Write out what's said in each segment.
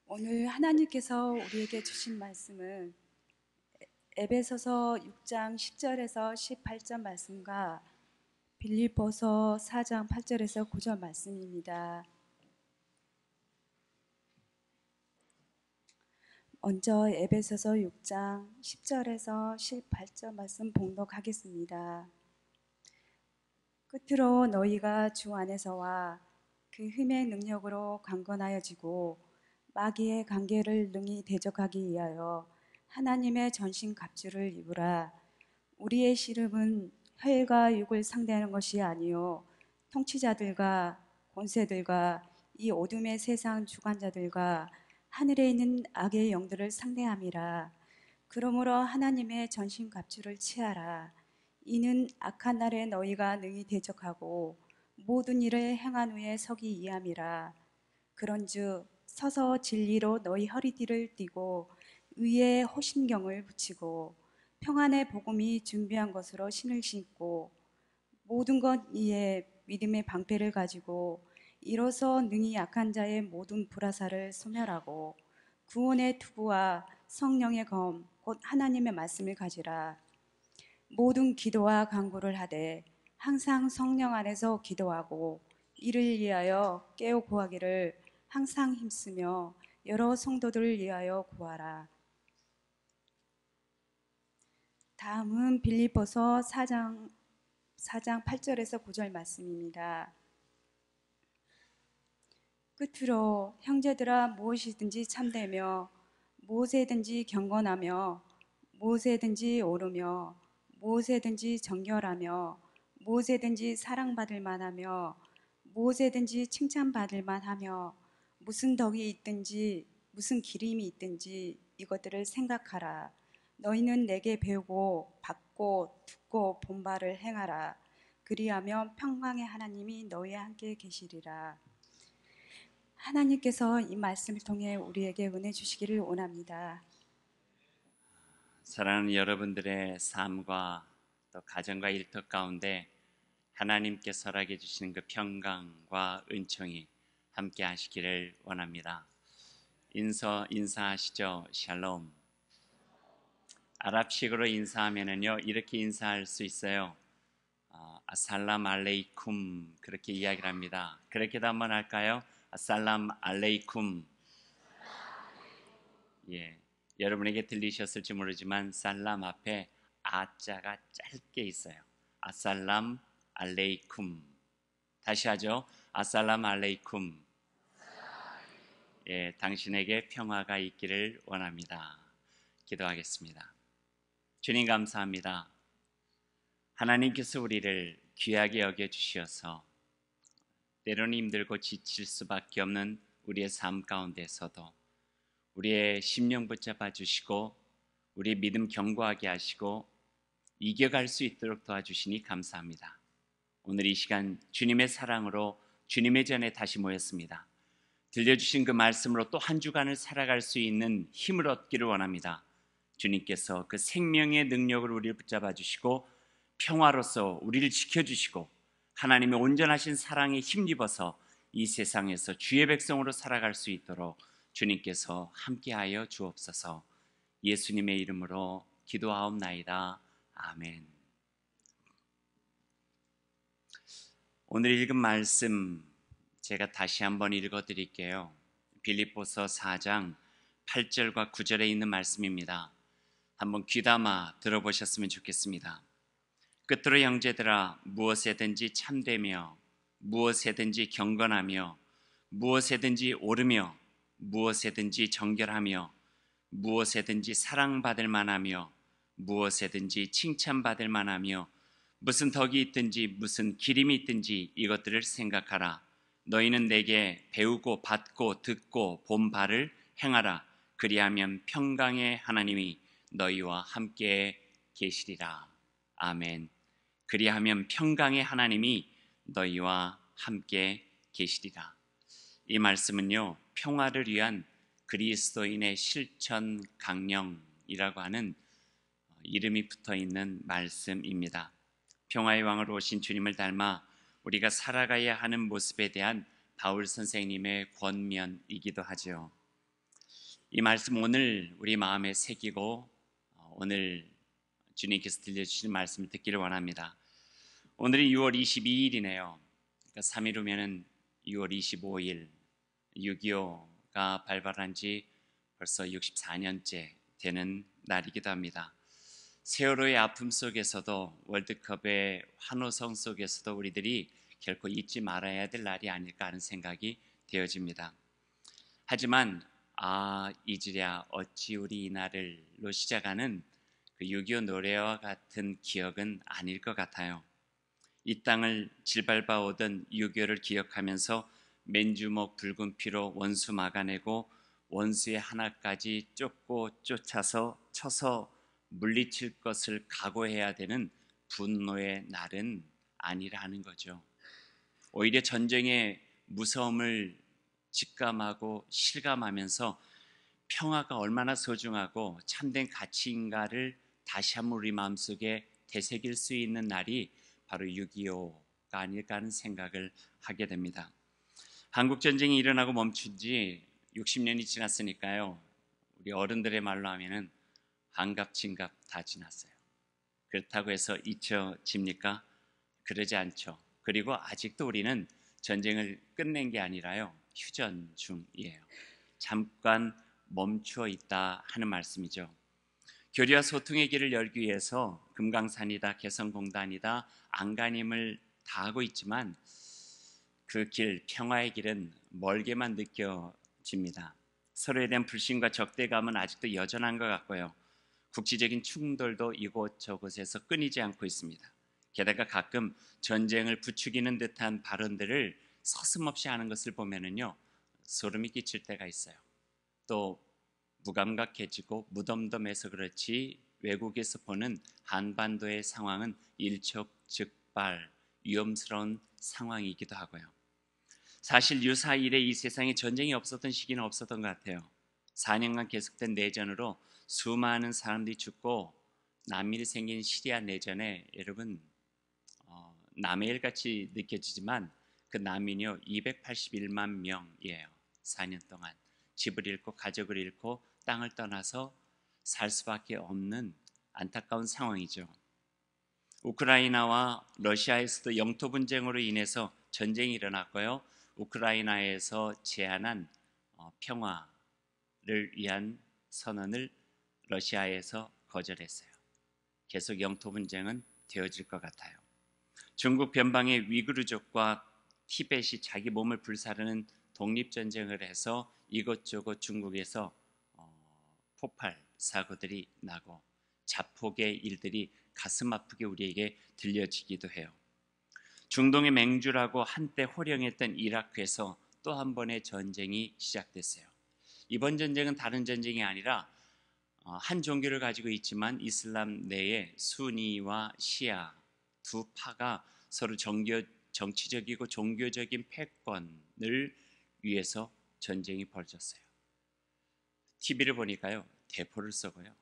오늘 하나님께서 우리에게 주신 말씀은 에베소서 6장 10절에서 18절 말씀과 빌립보서 4장 8절에서 9절 말씀입니다. 먼저 에베소서 6장 10절에서 18절 말씀 봉독하겠습니다. 끝으로 너희가 주 안에서와 그 힘의 능력으로 강건하여지고 마귀의 관계를 능히 대적하기 위하여 하나님의 전신 갑주를 입으라. 우리의 씨름은 혈과 육을 상대하는 것이 아니요 통치자들과 권세들과 이 어둠의 세상 주관자들과 하늘에 있는 악의 영들을 상대함이라. 그러므로 하나님의 전신 갑주를 취하라. 이는 악한 날에 너희가 능히 대적하고 모든 일을 행한 후에 서기 위함이라. 그런즉 서서 진리로 너희 허리띠를 띠고 의의 호신경을 붙이고 평안의 복음이 준비한 것으로 신을 신고 모든 것 위에 믿음의 방패를 가지고 이로써 능히 약한 자의 모든 불화살을 소멸하고 구원의 투구와 성령의 검 곧 하나님의 말씀을 가지라. 모든 기도와 간구를 하되 항상 성령 안에서 기도하고 이를 위하여 깨어 구하기를 항상 힘쓰며 여러 성도들을 위하여 구하라. 다음은 빌립보서 4장 8절에서 9절 말씀입니다. 끝으로 형제들아 무엇이든지 참되며 무엇에든지 경건하며 무엇에든지 오르며 무엇에든지 정결하며 무엇에든지 사랑받을 만하며 무엇에든지 칭찬받을 만하며 무슨 덕이 있든지 무슨 기림이 있든지 이것들을 생각하라. 너희는 내게 배우고 받고 듣고 본 바를 행하라. 그리하면 평강의 하나님이 너희와 함께 계시리라. 하나님께서 이 말씀을 통해 우리에게 은혜 주시기를 원합니다. 사랑하는 여러분들의 삶과 또 가정과 일터 가운데 하나님께서 허락해 주시는 그 평강과 은총이 함께 하시기를 원합니다. 인사하시죠. 샬롬. 아랍식으로 인사하면은요 이렇게 인사할 수 있어요. 아살람 알레이쿰 그렇게 이야기를 합니다. 그렇게도 한번 할까요? 아살람 알레이쿰. 예, 여러분에게 들리셨을지 모르지만 살람 앞에 아자가 짧게 있어요. 아살람 알레이쿰. 다시 하죠. 아살람 알레이쿰. 예, 당신에게 평화가 있기를 원합니다. 기도하겠습니다. 주님 감사합니다. 하나님께서 우리를 귀하게 여겨주셔서 때로는 힘들고 지칠 수밖에 없는 우리의 삶 가운데서도 우리의 심령 붙잡아 주시고 우리의 믿음 견고하게 하시고 이겨갈 수 있도록 도와주시니 감사합니다. 오늘 이 시간 주님의 사랑으로 주님의 전에 다시 모였습니다. 들려주신 그 말씀으로 또 한 주간을 살아갈 수 있는 힘을 얻기를 원합니다. 주님께서 그 생명의 능력을 우리를 붙잡아 주시고 평화로서 우리를 지켜주시고 하나님의 온전하신 사랑에 힘입어서 이 세상에서 주의 백성으로 살아갈 수 있도록 주님께서 함께하여 주옵소서. 예수님의 이름으로 기도하옵나이다. 아멘. 오늘 읽은 말씀 제가 다시 한번 읽어드릴게요. 빌립보서 4장 8절과 9절에 있는 말씀입니다. 한번 귀담아 들어보셨으면 좋겠습니다. 끝으로 형제들아 무엇에든지 참되며 무엇에든지 경건하며 무엇에든지 오르며 무엇에든지 정결하며 무엇에든지 사랑받을 만하며 무엇에든지 칭찬받을 만하며 무슨 덕이 있든지 무슨 기림이 있든지 이것들을 생각하라. 너희는 내게 배우고 받고 듣고 본 바를 행하라. 그리하면 평강의 하나님이 너희와 함께 계시리라. 아멘. 그리하면 평강의 하나님이 너희와 함께 계시리라. 이 말씀은요 평화를 위한 그리스도인의 실천 강령이라고 하는 이름이 붙어있는 말씀입니다. 평화의 왕으로 오신 주님을 닮아 우리가 살아가야 하는 모습에 대한 바울 선생님의 권면이기도 하죠. 이 말씀 오늘 우리 마음에 새기고 오늘 주님께서 들려주신 말씀을 듣기를 원합니다. 오늘이 6월 22일이네요. 그러니까 3일 후면은 6월 25일 6.25가 발발한 지 벌써 64년째 되는 날이기도 합니다. 세월호의 아픔 속에서도 월드컵의 환호성 속에서도 우리들이 결코 잊지 말아야 될 날이 아닐까 하는 생각이 되어집니다. 하지만 잊으랴 어찌 우리 이날을로 시작하는 그 6.25 노래와 같은 기억은 아닐 것 같아요. 이 땅을 질밟아 오던 6.25를 기억하면서 맨주먹 붉은 피로 원수 막아내고 원수의 하나까지 쫓고 쫓아서 쳐서 물리칠 것을 각오해야 되는 분노의 날은 아니라는 거죠. 오히려 전쟁의 무서움을 직감하고 실감하면서 평화가 얼마나 소중하고 참된 가치인가를 다시 한번 우리 마음속에 되새길 수 있는 날이 바로 6.25가 아닐까 하는 생각을 하게 됩니다. 한국 전쟁이 일어나고 멈춘 지 60년이 지났으니까요. 우리 어른들의 말로 하면은 한갑진갑 다 지났어요. 그렇다고 해서 잊혀집니까? 그러지 않죠. 그리고 아직도 우리는 전쟁을 끝낸 게 아니라요. 휴전 중이에요. 잠깐 멈추어 있다 하는 말씀이죠. 교류와 소통의 길을 열기 위해서 금강산이다, 개성공단이다, 안간힘을 다하고 있지만 그 길, 평화의 길은 멀게만 느껴집니다. 서로에 대한 불신과 적대감은 아직도 여전한 것 같고요. 국지적인 충돌도 이곳저곳에서 끊이지 않고 있습니다. 게다가 가끔 전쟁을 부추기는 듯한 발언들을 서슴없이 하는 것을 보면은요, 소름이 끼칠 때가 있어요. 또 무감각해지고 무덤덤해서 그렇지 외국에서 보는 한반도의 상황은 일촉즉발 위험스러운 상황이기도 하고요. 사실 유사 이래 이 세상에 전쟁이 없었던 시기는 없었던 것 같아요. 4년간 계속된 내전으로 수많은 사람들이 죽고 난민이 생긴 시리아 내전에 여러분 남의 일같이 느껴지지만 그 난민이요 281만 명이에요. 4년 동안 집을 잃고 가족을 잃고 땅을 떠나서 살 수밖에 없는 안타까운 상황이죠. 우크라이나와 러시아에서도 영토 분쟁으로 인해서 전쟁이 일어났고요. 우크라이나에서 제안한 평화를 위한 선언을 러시아에서 거절했어요. 계속 영토 분쟁은 되어질 것 같아요. 중국 변방의 위구르족과 티벳이 자기 몸을 불사르는 독립전쟁을 해서 이것저것 중국에서 폭발 사고들이 나고 자폭의 일들이 가슴 아프게 우리에게 들려지기도 해요. 중동의 맹주라고 한때 호령했던 이라크에서 또 한 번의 전쟁이 시작됐어요. 이번 전쟁은 다른 전쟁이 아니라 한 종교를 가지고 있지만 이슬람 내에 수니와 시아 두 파가 서로 정치적이고 종교적인 패권을 위해서 전쟁이 벌어졌어요. TV를 보니까요, 대포를 쏘고요,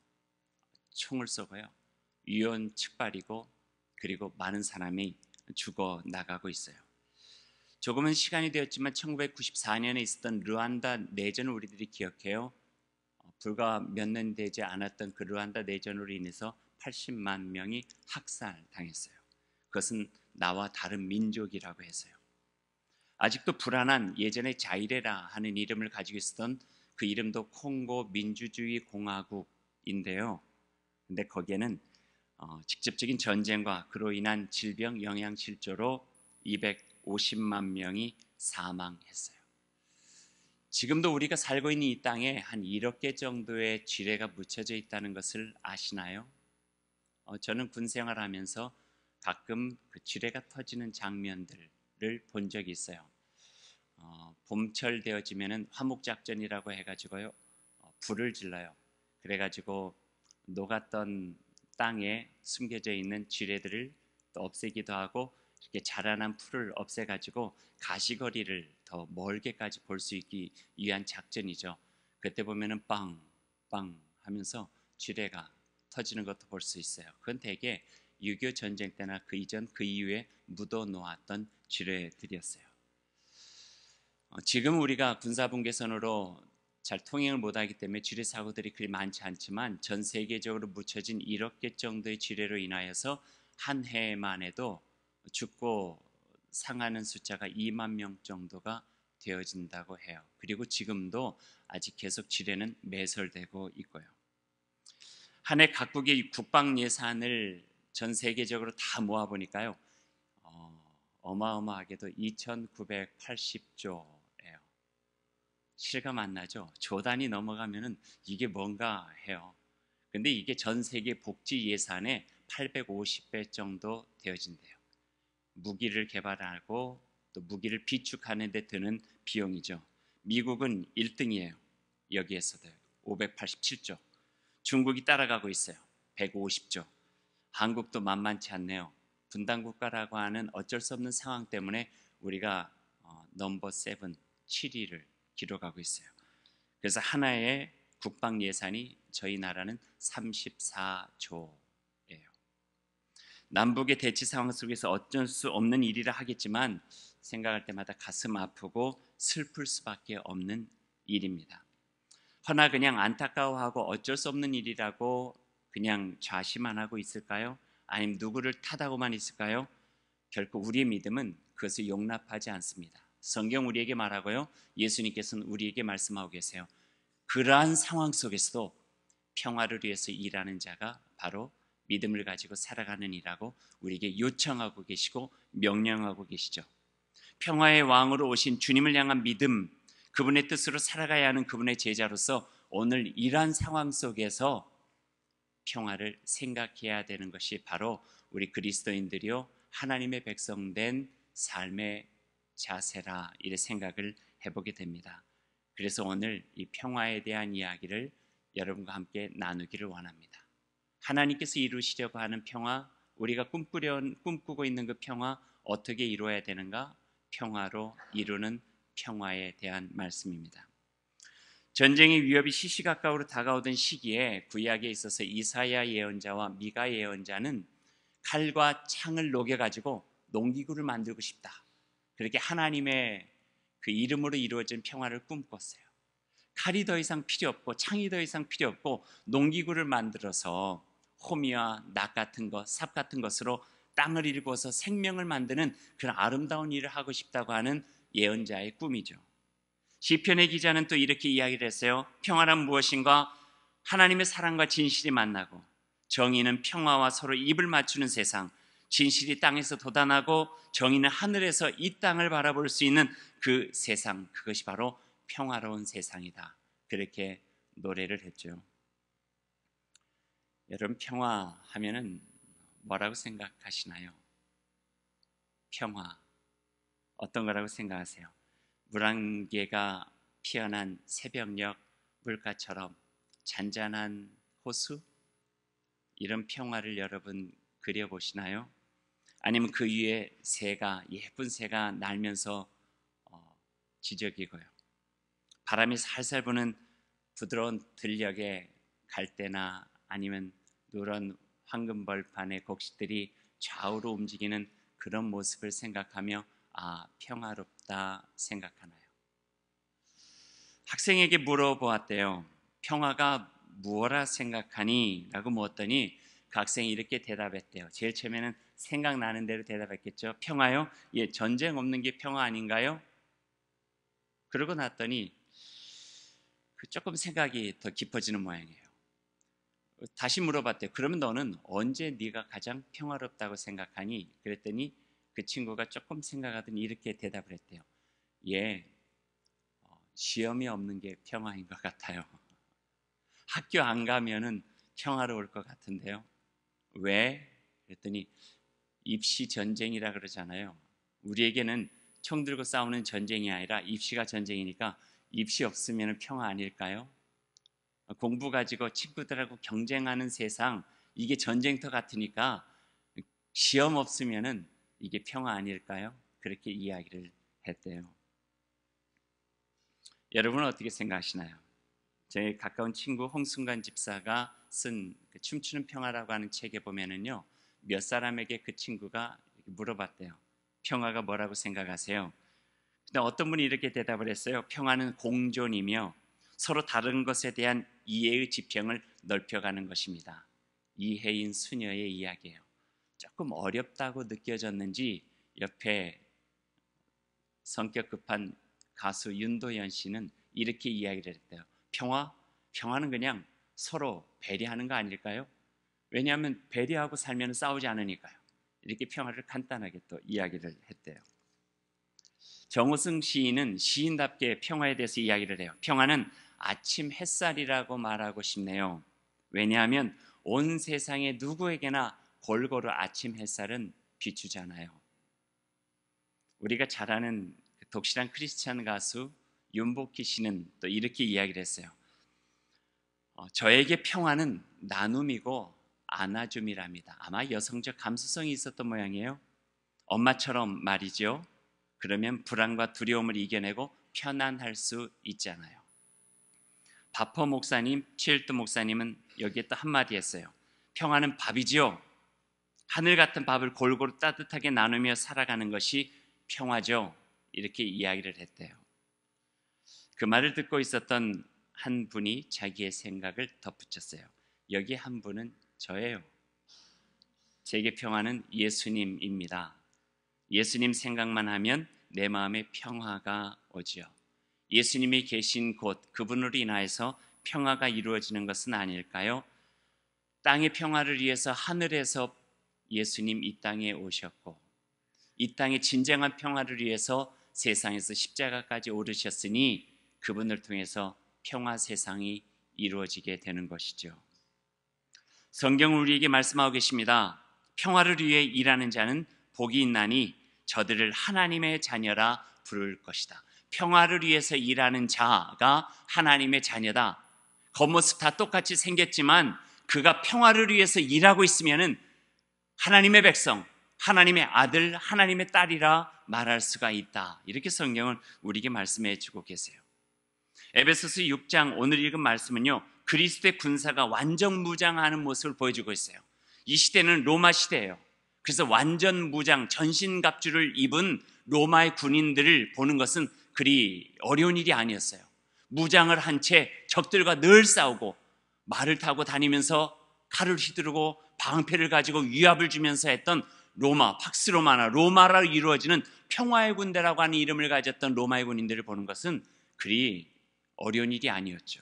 총을 쏘고요, 위험 측발이고 그리고 많은 사람이 죽어 나가고 있어요. 조금은 시간이 되었지만 1994년에 있었던 르완다 내전을 우리들이 기억해요. 불과 몇 년 되지 않았던 그 르완다 내전으로 인해서 80만 명이 학살당했어요. 그것은 나와 다른 민족이라고 해서요. 아직도 불안한 예전에 자이레라 하는 이름을 가지고 있었던 그 이름도 콩고 민주주의 공화국인데요. 근데 거기에는 직접적인 전쟁과 그로 인한 질병 영양실조로 250만 명이 사망했어요. 지금도 우리가 살고 있는 이 땅에 한 1억 개 정도의 쥐레가 묻혀져 있다는 것을 아시나요? 저는 군 생활하면서 가끔 그 쥐레가 터지는 장면들을 본 적이 있어요. 봄철 되어지면은 화목작전이라고 해가지고요, 불을 질러요. 그래가지고 녹았던 땅에 숨겨져 있는 쥐레들을 또 없애기도 하고 이렇게 자라난 풀을 없애가지고 가시거리를 더 멀게까지 볼 수 있기 위한 작전이죠. 그때 보면은 빵빵 하면서 쥐레가 터지는 것도 볼 수 있어요. 그건 대개 6.25 전쟁 때나 그 이전 그 이후에 묻어 놓았던 쥐레들이었어요. 지금 우리가 군사분계선으로 잘 통행을 못하기 때문에 지뢰 사고들이 그리 많지 않지만 전 세계적으로 묻혀진 1억 개 정도의 지뢰로 인하여서 한 해만 해도 죽고 상하는 숫자가 2만 명 정도가 되어진다고 해요. 그리고 지금도 아직 계속 지뢰는 매설되고 있고요. 한 해 각국의 국방 예산을 전 세계적으로 다 모아보니까요, 어마어마하게도 2,980조예요. 실감 안 나죠? 조 단위 넘어가면은 이게 뭔가 해요. 근데 이게 전 세계 복지 예산의 850배 정도 되어진대요. 무기를 개발하고 또 무기를 비축하는 데 드는 비용이죠. 미국은 1등이에요. 여기에서도 587조. 중국이 따라가고 있어요. 150조. 한국도 만만치 않네요. 분단국가라고 하는 어쩔 수 없는 상황 때문에 우리가 넘버 7, 7위를 기록하고 있어요. 그래서 하나의 국방 예산이 저희 나라는 34조예요. 남북의 대치 상황 속에서 어쩔 수 없는 일이라 하겠지만 생각할 때마다 가슴 아프고 슬플 수밖에 없는 일입니다. 허나 그냥 안타까워하고 어쩔 수 없는 일이라고 그냥 좌시만 하고 있을까요? 아니면 누구를 탓하고만 있을까요? 결코 우리의 믿음은 그것을 용납하지 않습니다. 성경 우리에게 말하고요, 예수님께서는 우리에게 말씀하고 계세요. 그러한 상황 속에서도 평화를 위해서 일하는 자가 바로 믿음을 가지고 살아가는 이라고 우리에게 요청하고 계시고 명령하고 계시죠. 평화의 왕으로 오신 주님을 향한 믿음, 그분의 뜻으로 살아가야 하는 그분의 제자로서 오늘 이러한 상황 속에서 평화를 생각해야 되는 것이 바로 우리 그리스도인들이요 하나님의 백성된 삶의 자세라, 이런 생각을 해보게 됩니다. 그래서 오늘 이 평화에 대한 이야기를 여러분과 함께 나누기를 원합니다. 하나님께서 이루시려고 하는 평화, 우리가 꿈꾸고 있는 그 평화 어떻게 이루어야 되는가? 평화로 이루는 평화에 대한 말씀입니다. 전쟁의 위협이 시시각각으로 다가오던 시기에 구약에 있어서 이사야 예언자와 미가 예언자는 칼과 창을 녹여가지고 농기구를 만들고 싶다, 그렇게 하나님의 그 이름으로 이루어진 평화를 꿈꿨어요. 칼이 더 이상 필요 없고 창이 더 이상 필요 없고 농기구를 만들어서 호미와 낙 같은 것, 삽 같은 것으로 땅을 일구어서 생명을 만드는 그런 아름다운 일을 하고 싶다고 하는 예언자의 꿈이죠. 시편의 기자는 또 이렇게 이야기를 했어요. 평화란 무엇인가? 하나님의 사랑과 진실이 만나고 정의는 평화와 서로 입을 맞추는 세상, 진실이 땅에서 돋아나고 정의는 하늘에서 이 땅을 바라볼 수 있는 그 세상, 그것이 바로 평화로운 세상이다, 그렇게 노래를 했죠. 여러분, 평화 하면은 뭐라고 생각하시나요? 평화 어떤 거라고 생각하세요? 물안개가 피어난 새벽녘 물가처럼 잔잔한 호수, 이런 평화를 여러분 그려보시나요? 아니면 그 위에 새가, 예쁜 새가 날면서 지저귀고요, 바람이 살살 부는 부드러운 들녘에 갈대나 아니면 누런 황금벌판의 곡식들이 좌우로 움직이는 그런 모습을 생각하며 평화롭다 생각하나요? 학생에게 물어보았대요. 평화가 무엇라 생각하니? 라고 묻었더니 그 학생이 이렇게 대답했대요. 제일 처음에는 생각나는 대로 대답했겠죠. 평화요? 예, 전쟁 없는 게 평화 아닌가요? 그러고 났더니 조금 생각이 더 깊어지는 모양이에요. 다시 물어봤대요. 그러면 너는 언제 네가 가장 평화롭다고 생각하니? 그랬더니 그 친구가 조금 생각하더니 이렇게 대답을 했대요. 예, 시험이 없는 게 평화인 것 같아요. 학교 안 가면은 평화로울 것 같은데요. 왜? 그랬더니 입시 전쟁이라 그러잖아요. 우리에게는 총 들고 싸우는 전쟁이 아니라 입시가 전쟁이니까 입시 없으면 평화 아닐까요? 공부 가지고 친구들하고 경쟁하는 세상, 이게 전쟁터 같으니까 시험 없으면은 이게 평화 아닐까요? 그렇게 이야기를 했대요. 여러분은 어떻게 생각하시나요? 제 가까운 친구 홍순관 집사가 쓴 춤추는 평화라고 하는 책에 보면은요, 몇 사람에게 그 친구가 물어봤대요. 평화가 뭐라고 생각하세요? 근데 어떤 분이 이렇게 대답을 했어요. 평화는 공존이며 서로 다른 것에 대한 이해의 지평을 넓혀가는 것입니다. 이혜인 수녀의 이야기예요. 조금 어렵다고 느껴졌는지 옆에 성격 급한 가수 윤도현 씨는 이렇게 이야기를 했대요. 평화는 그냥 서로 배려하는 거 아닐까요? 왜냐하면 배려하고 살면 싸우지 않으니까요. 이렇게 평화를 간단하게 또 이야기를 했대요. 정우승 시인은 시인답게 평화에 대해서 이야기를 해요. 평화는 아침 햇살이라고 말하고 싶네요. 왜냐하면 온 세상에 누구에게나 골고루 아침 햇살은 비추잖아요. 우리가 잘 아는 독실한 크리스찬 가수 윤복희 씨는 또 이렇게 이야기를 했어요. 저에게 평화는 나눔이고 안아줌이랍니다. 아마 여성적 감수성이 있었던 모양이에요. 엄마처럼 말이죠. 그러면 불안과 두려움을 이겨내고 편안할 수 있잖아요. 바퍼 목사님, 치일드 목사님은 여기에 또 한마디 했어요. 평화는 밥이지요. 하늘 같은 밥을 골고루 따뜻하게 나누며 살아가는 것이 평화죠. 이렇게 이야기를 했대요. 그 말을 듣고 있었던 한 분이 자기의 생각을 덧붙였어요. 여기 한 분은 저예요. 제게 평화는 예수님입니다. 예수님 생각만 하면 내 마음에 평화가 오지요. 예수님이 계신 곳, 그분으로 인하여서 평화가 이루어지는 것은 아닐까요? 땅의 평화를 위해서 하늘에서 예수님 이 땅에 오셨고, 이 땅의 진정한 평화를 위해서 세상에서 십자가까지 오르셨으니 그분을 통해서 평화 세상이 이루어지게 되는 것이죠. 성경은 우리에게 말씀하고 계십니다. 평화를 위해 일하는 자는 복이 있나니 저들을 하나님의 자녀라 부를 것이다. 평화를 위해서 일하는 자가 하나님의 자녀다. 겉모습 다 똑같이 생겼지만 그가 평화를 위해서 일하고 있으면은 하나님의 백성, 하나님의 아들, 하나님의 딸이라 말할 수가 있다. 이렇게 성경은 우리에게 말씀해 주고 계세요. 에베소서 6장 오늘 읽은 말씀은요, 그리스도의 군사가 완전 무장하는 모습을 보여주고 있어요. 이 시대는 로마 시대예요. 그래서 완전 무장, 전신갑주를 입은 로마의 군인들을 보는 것은 그리 어려운 일이 아니었어요. 무장을 한 채 적들과 늘 싸우고 말을 타고 다니면서 칼을 휘두르고 방패를 가지고 위압을 주면서 했던 로마, 팍스 로마나 로마로 이루어지는 평화의 군대라고 하는 이름을 가졌던 로마의 군인들을 보는 것은 그리 어려운 일이 아니었죠.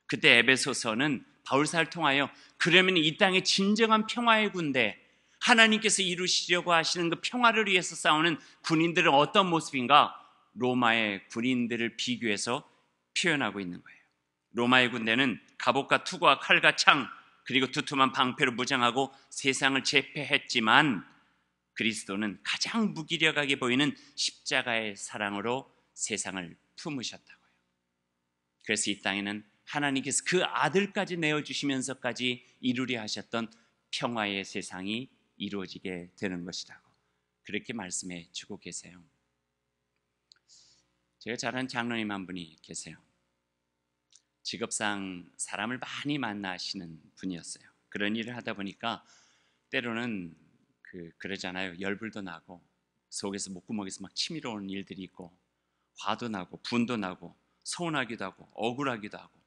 그때 에베소서는 바울사를 통하여 그러면 이 땅의 진정한 평화의 군대, 하나님께서 이루시려고 하시는 그 평화를 위해서 싸우는 군인들은 어떤 모습인가? 로마의 군인들을 비교해서 표현하고 있는 거예요. 로마의 군대는 갑옷과 투구와 칼과 창 그리고 두툼한 방패로 무장하고 세상을 제패했지만 그리스도는 가장 무기력하게 보이는 십자가의 사랑으로 세상을 품으셨다고요. 그래서 이 땅에는 하나님께서 그 아들까지 내어주시면서까지 이루려 하셨던 평화의 세상이 이루어지게 되는 것이라고 그렇게 말씀해 주고 계세요. 제가 잘 아는 장로님 한 분이 계세요. 직업상 사람을 많이 만나시는 분이었어요. 그런 일을 하다 보니까 때로는 그러잖아요. 열불도 나고 속에서 목구멍에서 막 침이 오는 일들이 있고 화도 나고 분도 나고 서운하기도 하고 억울하기도 하고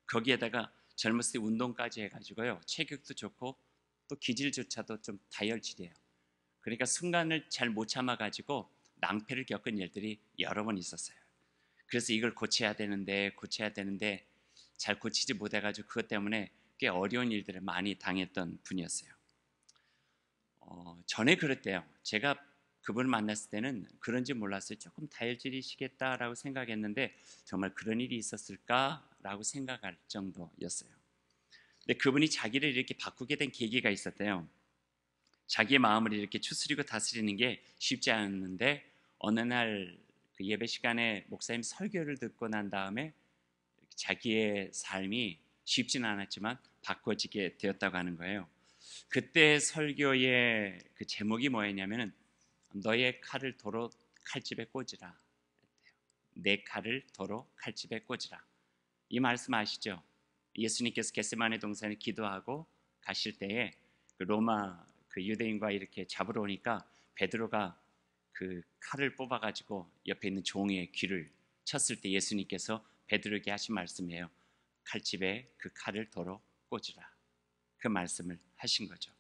거기에다가 젊었을 때 운동까지 해가지고요. 체격도 좋고 또 기질조차도 좀 다혈질이에요. 그러니까 순간을 잘 못 참아가지고 낭패를 겪은 일들이 여러 번 있었어요. 그래서 이걸 고쳐야 되는데 잘 고치지 못해가지고 그것 때문에 꽤 어려운 일들을 많이 당했던 분이었어요. 전에 그랬대요. 제가 그분을 만났을 때는 그런지 몰랐어요. 조금 다혈질이시겠다라고 생각했는데 정말 그런 일이 있었을까라고 생각할 정도였어요. 근데 그분이 자기를 이렇게 바꾸게 된 계기가 있었대요. 자기의 마음을 이렇게 추스리고 다스리는 게 쉽지 않았는데 어느 날 그 예배 시간에 목사님 설교를 듣고 난 다음에 자기의 삶이 쉽지는 않았지만 바꿔지게 되었다고 하는 거예요. 그때 설교의 그 제목이 뭐였냐면은 너의 칼을 도로 칼집에 꽂으라. 내 칼을 도로 칼집에 꽂으라. 이 말씀 아시죠? 예수님께서 겟세마네 동산에 기도하고 가실 때에 그 로마 그 유대인과 이렇게 잡으러 오니까 베드로가 그 칼을 뽑아가지고 옆에 있는 종의 귀를 쳤을 때 예수님께서 베드로에게 하신 말씀이에요. 칼집에 그 칼을 도로 꽂으라. 그 말씀을 하신 거죠.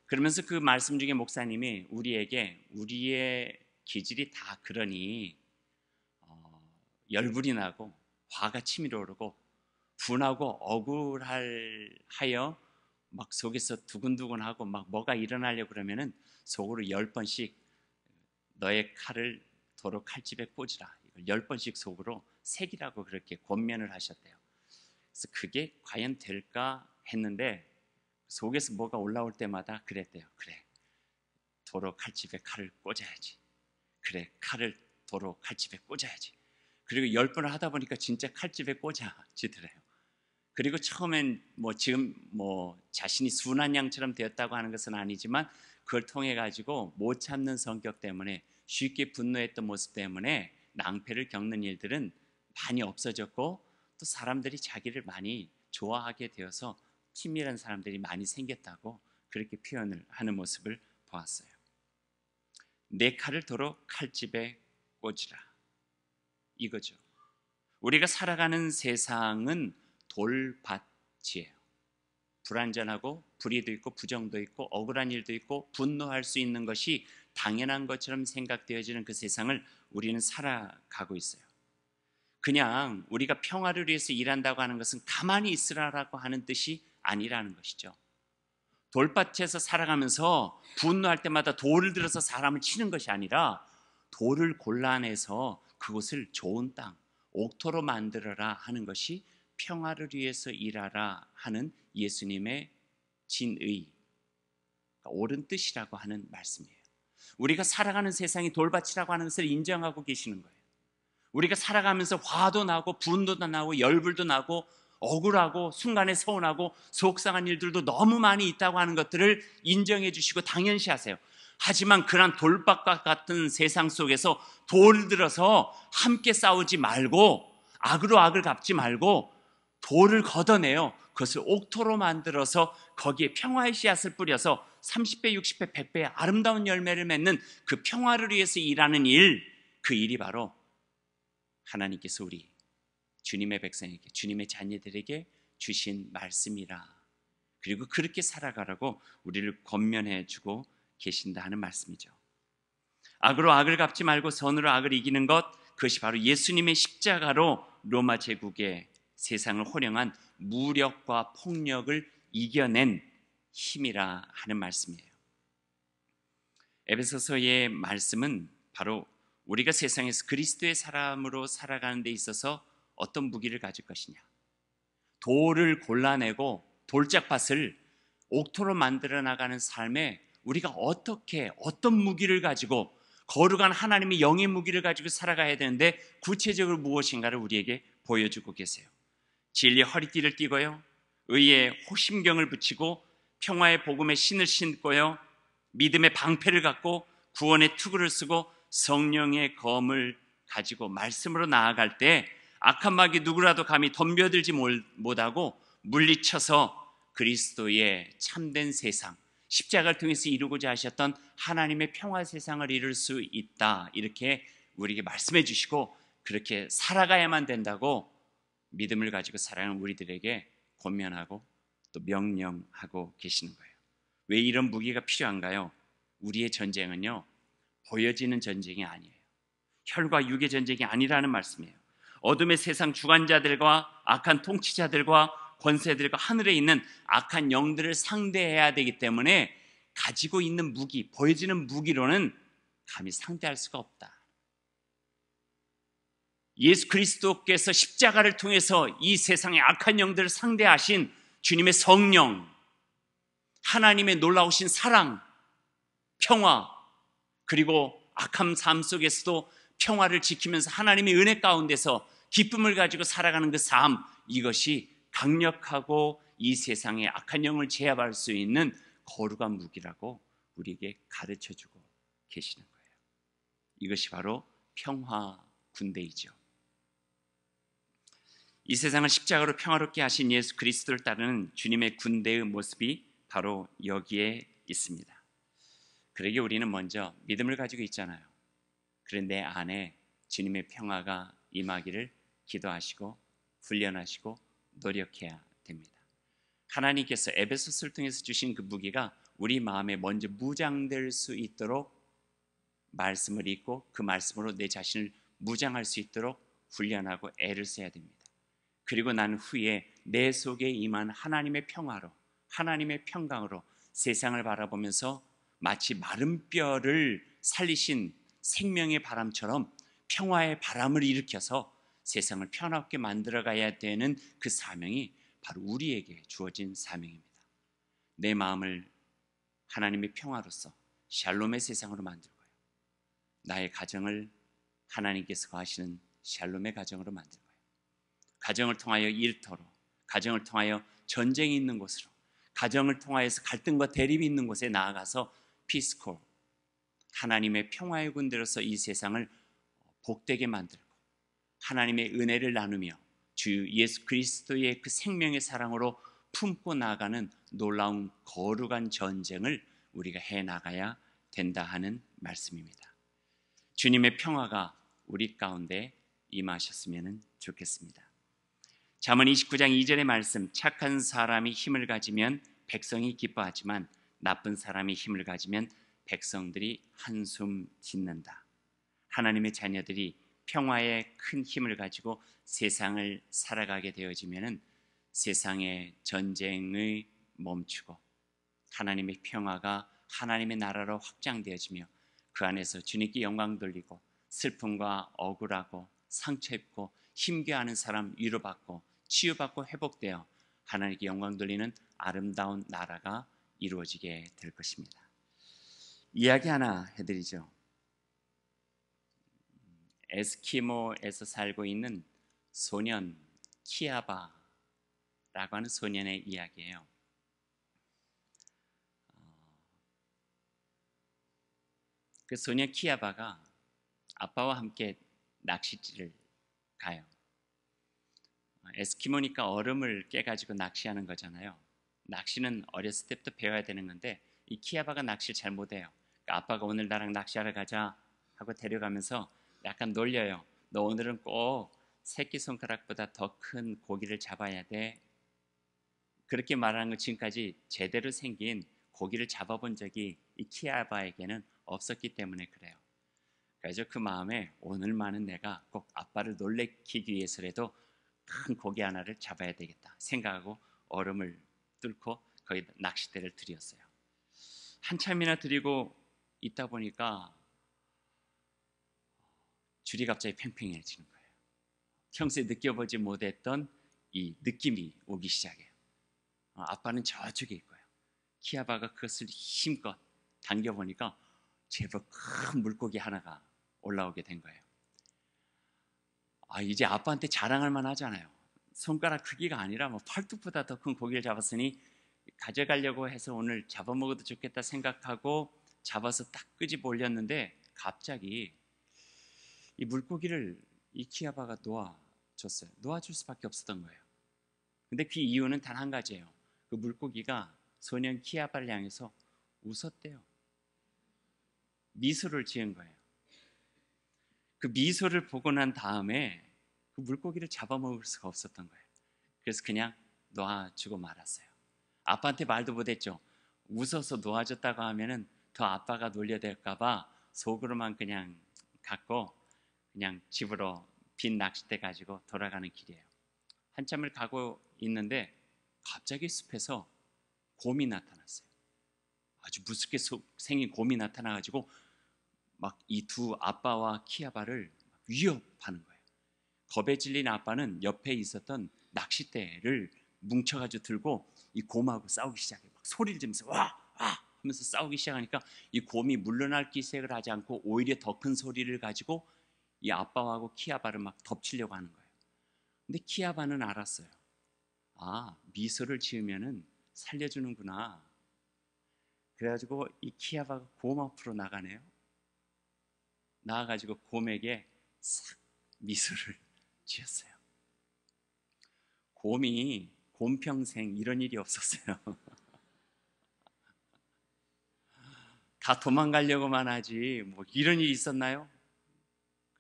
그러면서 그 말씀 중에 목사님이 우리에게 우리의 기질이 다 그러니 열불이 나고 화가 치밀어 오르고 분하고 억울하여 막 속에서 두근두근하고 막 뭐가 일어나려고 그러면은 속으로 10번씩 너의 칼을 도로 칼집에 꽂으라. 이걸 10번씩 속으로 새기라고 그렇게 권면을 하셨대요. 그래서 그게 과연 될까 했는데 속에서 뭐가 올라올 때마다 그랬대요. 그래, 도로 칼집에 칼을 꽂아야지. 그래, 칼을 도로 칼집에 꽂아야지. 그리고 10번을 하다 보니까 진짜 칼집에 꽂아지더래요. 그리고 처음엔 지금 자신이 순한 양처럼 되었다고 하는 것은 아니지만 그걸 통해 가지고 못 참는 성격 때문에 쉽게 분노했던 모습 때문에 낭패를 겪는 일들은 많이 없어졌고 또 사람들이 자기를 많이 좋아하게 되어서 친밀한 사람들이 많이 생겼다고 그렇게 표현을 하는 모습을 보았어요. 내 칼을 도로 칼집에 꽂으라. 이거죠. 우리가 살아가는 세상은 돌밭이에요. 불완전하고 불의도 있고 부정도 있고 억울한 일도 있고 분노할 수 있는 것이 당연한 것처럼 생각되어지는 그 세상을 우리는 살아가고 있어요. 그냥 우리가 평화를 위해서 일한다고 하는 것은 가만히 있으라고 하는 뜻이 아니라는 것이죠. 돌밭에서 살아가면서 분노할 때마다 돌을 들어서 사람을 치는 것이 아니라 돌을 골라내서 그곳을 좋은 땅, 옥토로 만들어라 하는 것이 평화를 위해서 일하라 하는 예수님의 진의, 옳은 뜻이라고 하는 말씀이에요. 우리가 살아가는 세상이 돌밭이라고 하는 것을 인정하고 계시는 거예요. 우리가 살아가면서 화도 나고 분노도 나고 열불도 나고 억울하고 순간에 서운하고 속상한 일들도 너무 많이 있다고 하는 것들을 인정해 주시고 당연시하세요. 하지만 그런 돌밭과 같은 세상 속에서 돌을 들어서 함께 싸우지 말고 악으로 악을 갚지 말고 돌을 걷어내요. 그것을 옥토로 만들어서 거기에 평화의 씨앗을 뿌려서 30배, 60배, 100배의 아름다운 열매를 맺는 그 평화를 위해서 일하는 일, 그 일이 바로 하나님께서 우리 주님의 백성에게, 주님의 자녀들에게 주신 말씀이라. 그리고 그렇게 살아가라고 우리를 권면해 주고 계신다 하는 말씀이죠. 악으로 악을 갚지 말고 선으로 악을 이기는 것, 그것이 바로 예수님의 십자가로 로마 제국의 세상을 호령한 무력과 폭력을 이겨낸 힘이라 하는 말씀이에요. 에베소서의 말씀은 바로 우리가 세상에서 그리스도의 사람으로 살아가는 데 있어서 어떤 무기를 가질 것이냐, 돌을 골라내고 돌짝밭을 옥토로 만들어 나가는 삶에 우리가 어떻게 어떤 무기를 가지고 거룩한 하나님의 영의 무기를 가지고 살아가야 되는데 구체적으로 무엇인가를 우리에게 보여주고 계세요. 진리의 허리띠를 띠고요, 의의 호심경을 붙이고 평화의 복음의 신을 신고요, 믿음의 방패를 갖고 구원의 투구를 쓰고 성령의 검을 가지고 말씀으로 나아갈 때 악한 마귀 누구라도 감히 덤벼들지 못하고 물리쳐서 그리스도의 참된 세상, 십자가를 통해서 이루고자 하셨던 하나님의 평화 세상을 이룰 수 있다, 이렇게 우리에게 말씀해 주시고 그렇게 살아가야만 된다고 믿음을 가지고 살아가는 우리들에게 권면하고 또 명령하고 계시는 거예요. 왜 이런 무기가 필요한가요? 우리의 전쟁은요, 보여지는 전쟁이 아니에요. 혈과 육의 전쟁이 아니라는 말씀이에요. 어둠의 세상 주관자들과 악한 통치자들과 권세들과 하늘에 있는 악한 영들을 상대해야 되기 때문에 가지고 있는 무기, 보여지는 무기로는 감히 상대할 수가 없다. 예수 그리스도께서 십자가를 통해서 이 세상의 악한 영들을 상대하신 주님의 성령, 하나님의 놀라우신 사랑, 평화, 그리고 악한 삶 속에서도 평화를 지키면서 하나님의 은혜 가운데서 기쁨을 가지고 살아가는 그 삶, 이것이 강력하고 이 세상의 악한 영을 제압할 수 있는 거룩한 무기라고 우리에게 가르쳐주고 계시는 거예요. 이것이 바로 평화 군대이죠. 이 세상을 십자가로 평화롭게 하신 예수 그리스도를 따르는 주님의 군대의 모습이 바로 여기에 있습니다. 그러기에 우리는 먼저 믿음을 가지고 있잖아요. 그런데 내 안에 주님의 평화가 임하기를 기도하시고 훈련하시고 노력해야 됩니다. 하나님께서 에베소서를 통해서 주신 그 무기가 우리 마음에 먼저 무장될 수 있도록 말씀을 읽고 그 말씀으로 내 자신을 무장할 수 있도록 훈련하고 애를 써야 됩니다. 그리고 난 후에 내 속에 임한 하나님의 평화로, 하나님의 평강으로 세상을 바라보면서 마치 마른 뼈를 살리신 생명의 바람처럼 평화의 바람을 일으켜서 세상을 편하게 만들어가야 되는 그 사명이 바로 우리에게 주어진 사명입니다. 내 마음을 하나님의 평화로서 샬롬의 세상으로 만들고요, 나의 가정을 하나님께서 거하시는 샬롬의 가정으로 만들고요, 가정을 통하여 일터로, 가정을 통하여 전쟁이 있는 곳으로, 가정을 통하여서 갈등과 대립이 있는 곳에 나아가서 피스콜, 하나님의 평화의 군대로서 이 세상을 복되게 만들고 하나님의 은혜를 나누며 주 예수 그리스도의 그 생명의 사랑으로 품고 나가는 놀라운 거룩한 전쟁을 우리가 해나가야 된다 하는 말씀입니다. 주님의 평화가 우리 가운데 임하셨으면 좋겠습니다. 잠언 29장 2절의 말씀, 착한 사람이 힘을 가지면 백성이 기뻐하지만 나쁜 사람이 힘을 가지면 백성들이 한숨 짓는다. 하나님의 자녀들이 평화의 큰 힘을 가지고 세상을 살아가게 되어지면 세상의 전쟁을 멈추고 하나님의 평화가 하나님의 나라로 확장되어지며 그 안에서 주님께 영광 돌리고 슬픔과 억울하고 상처 입고 힘겨워하는 사람 위로받고 치유받고 회복되어 하나님께 영광 돌리는 아름다운 나라가 이루어지게 될 것입니다. 이야기 하나 해드리죠. 에스키모에서 살고 있는 소년 키아바라고 하는 소년의 이야기예요. 그 소년 키아바가 아빠와 함께 낚시질을 가요. 에스키모니까 얼음을 깨가지고 낚시하는 거잖아요. 낚시는 어렸을 때부터 배워야 되는 건데 이 키아바가 낚시를 잘 못해요. 그러니까 아빠가 오늘 나랑 낚시하러 가자 하고 데려가면서 약간 놀려요. 너 오늘은 꼭 새끼손가락보다 더 큰 고기를 잡아야 돼. 그렇게 말하는 건 지금까지 제대로 생긴 고기를 잡아본 적이 이 키아바에게는 없었기 때문에 그래요. 그래서 그 마음에 오늘만은 내가 꼭 아빠를 놀래키기 위해서라도 큰 고기 하나를 잡아야 되겠다 생각하고 얼음을 뚫고 거기 낚싯대를 들였어요. 한참이나 들이고 있다 보니까 줄이 갑자기 팽팽해지는 거예요. 평소에 느껴보지 못했던 이 느낌이 오기 시작해요. 아빠는 저쪽에 있고요. 키아바가 그것을 힘껏 당겨보니까 제법 큰 물고기 하나가 올라오게 된 거예요. 이제 아빠한테 자랑할 만하잖아요. 손가락 크기가 아니라 뭐 팔뚝보다 더 큰 고기를 잡았으니 가져가려고 해서 오늘 잡아먹어도 좋겠다 생각하고 잡아서 딱 끄집어 올렸는데 갑자기 이 물고기를 이 키아바가 놓아줬어요. 놓아줄 수밖에 없었던 거예요. 근데 그 이유는 단 한 가지예요. 그 물고기가 소년 키아바를 향해서 웃었대요. 미소를 지은 거예요. 그 미소를 보고 난 다음에 그 물고기를 잡아먹을 수가 없었던 거예요. 그래서 그냥 놓아주고 말았어요. 아빠한테 말도 못했죠. 웃어서 놓아줬다고 하면은 더 아빠가 놀려댈까봐 속으로만 그냥 갖고 그냥 집으로 빈 낚싯대 가지고 돌아가는 길이에요. 한참을 가고 있는데 갑자기 숲에서 곰이 나타났어요. 아주 무섭게 생긴 곰이 나타나가지고 막 이 두 아빠와 키아바를 위협하는 거예요. 겁에 질린 아빠는 옆에 있었던 낚싯대를 뭉쳐가지고 들고 이 곰하고 싸우기 시작해요. 막 소리를 지르면서 와! 하면서 싸우기 시작하니까 이 곰이 물러날 기색을 하지 않고 오히려 더 큰 소리를 가지고 이 아빠하고 키아바를 막 덮치려고 하는 거예요. 근데 키아바는 알았어요. 미소를 지으면은 살려주는구나. 그래가지고 이 키아바가 곰 앞으로 나가네요. 나와가지고 곰에게 싹 미소를 지었어요. 곰 평생 이런 일이 없었어요. 다 도망가려고만 하지 뭐 이런 일이 있었나요?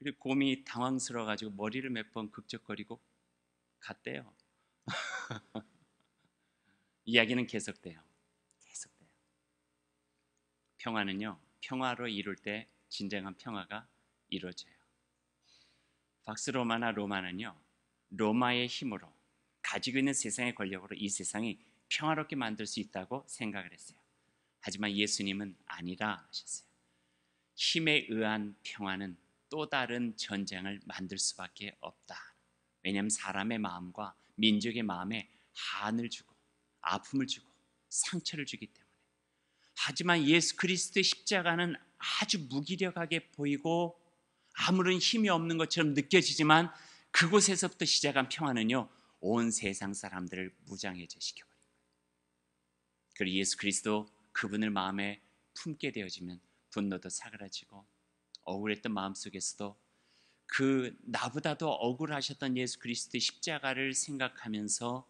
그리고 곰이 당황스러워가지고 머리를 몇 번 극적거리고 갔대요. 이야기는 계속돼요. 계속돼요. 평화는요, 평화로 이룰 때 진정한 평화가 이루어져요. 박스 로마나 로마는요, 로마의 힘으로 가지고 있는 세상의 권력으로 이 세상이 평화롭게 만들 수 있다고 생각을 했어요. 하지만 예수님은 아니라 하셨어요. 힘에 의한 평화는 또 다른 전쟁을 만들 수밖에 없다. 왜냐하면 사람의 마음과 민족의 마음에 한을 주고 아픔을 주고 상처를 주기 때문에. 하지만 예수 그리스도의 십자가는 아주 무기력하게 보이고 아무런 힘이 없는 것처럼 느껴지지만 그곳에서부터 시작한 평화는요, 온 세상 사람들을 무장해제 시켜버린 거예요. 그리고 예수 그리스도 그분을 마음에 품게 되어지면 분노도 사그라지고 억울했던 마음속에서도 그 나보다도 억울하셨던 예수 그리스도의 십자가를 생각하면서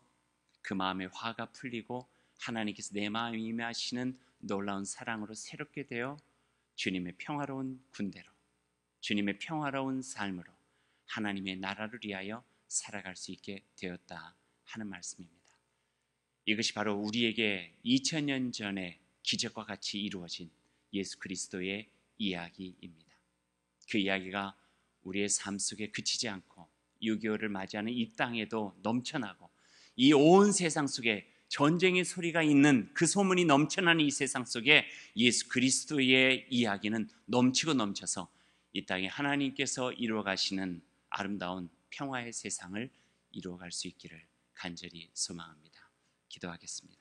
그 마음의 화가 풀리고 하나님께서 내 마음에 임하시는 놀라운 사랑으로 새롭게 되어 주님의 평화로운 군대로, 주님의 평화로운 삶으로 하나님의 나라를 위하여 살아갈 수 있게 되었다 하는 말씀입니다. 이것이 바로 우리에게 2000년 전에 기적과 같이 이루어진 예수 그리스도의 이야기입니다. 그 이야기가 우리의 삶 속에 그치지 않고 6.25를 맞이하는 이 땅에도 넘쳐나고 이 온 세상 속에 전쟁의 소리가 있는 그 소문이 넘쳐나는 이 세상 속에 예수 그리스도의 이야기는 넘치고 넘쳐서 이 땅에 하나님께서 이루어 가시는 아름다운 평화의 세상을 이루어갈 수 있기를 간절히 소망합니다. 기도하겠습니다.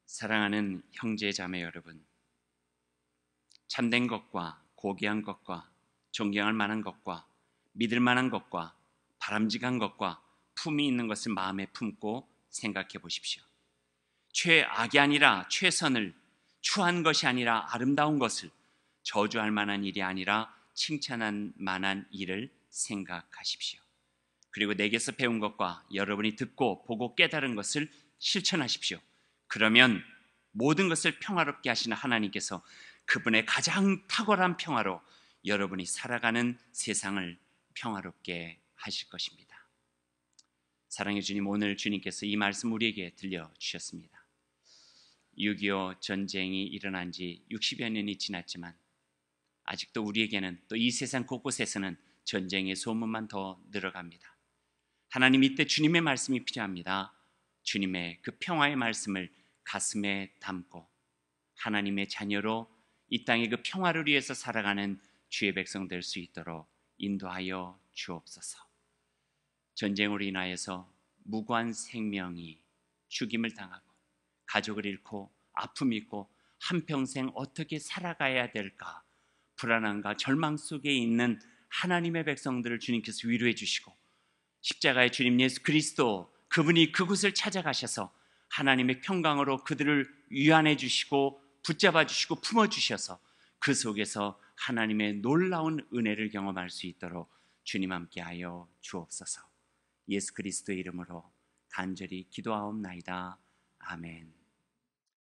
사랑하는 형제 자매 여러분, 참된 것과 고귀한 것과 존경할 만한 것과 믿을 만한 것과 바람직한 것과 품이 있는 것을 마음에 품고 생각해 보십시오. 최악이 아니라 최선을, 추한 것이 아니라 아름다운 것을, 저주할 만한 일이 아니라 칭찬할 만한 일을 생각하십시오. 그리고 내게서 배운 것과 여러분이 듣고 보고 깨달은 것을 실천하십시오. 그러면 모든 것을 평화롭게 하시는 하나님께서 그분의 가장 탁월한 평화로 여러분이 살아가는 세상을 평화롭게 하실 것입니다. 사랑의 주님, 오늘 주님께서 이 말씀 우리에게 들려주셨습니다. 6.25 전쟁이 일어난 지 60여 년이 지났지만 아직도 우리에게는 또 이 세상 곳곳에서는 전쟁의 소문만 더 늘어갑니다. 하나님, 이때 주님의 말씀이 필요합니다. 주님의 그 평화의 말씀을 가슴에 담고 하나님의 자녀로 이 땅의 그 평화를 위해서 살아가는 주의 백성 될 수 있도록 인도하여 주옵소서. 전쟁으로 인하여서 무고한 생명이 죽임을 당하고 가족을 잃고 아픔이 있고 한평생 어떻게 살아가야 될까 불안함과 절망 속에 있는 하나님의 백성들을 주님께서 위로해 주시고 십자가의 주님 예수 그리스도 그분이 그곳을 찾아가셔서 하나님의 평강으로 그들을 위안해 주시고 붙잡아 주시고 품어 주셔서 그 속에서 하나님의 놀라운 은혜를 경험할 수 있도록 주님 함께하여 주옵소서. 예수 그리스도의 이름으로 간절히 기도하옵나이다. 아멘.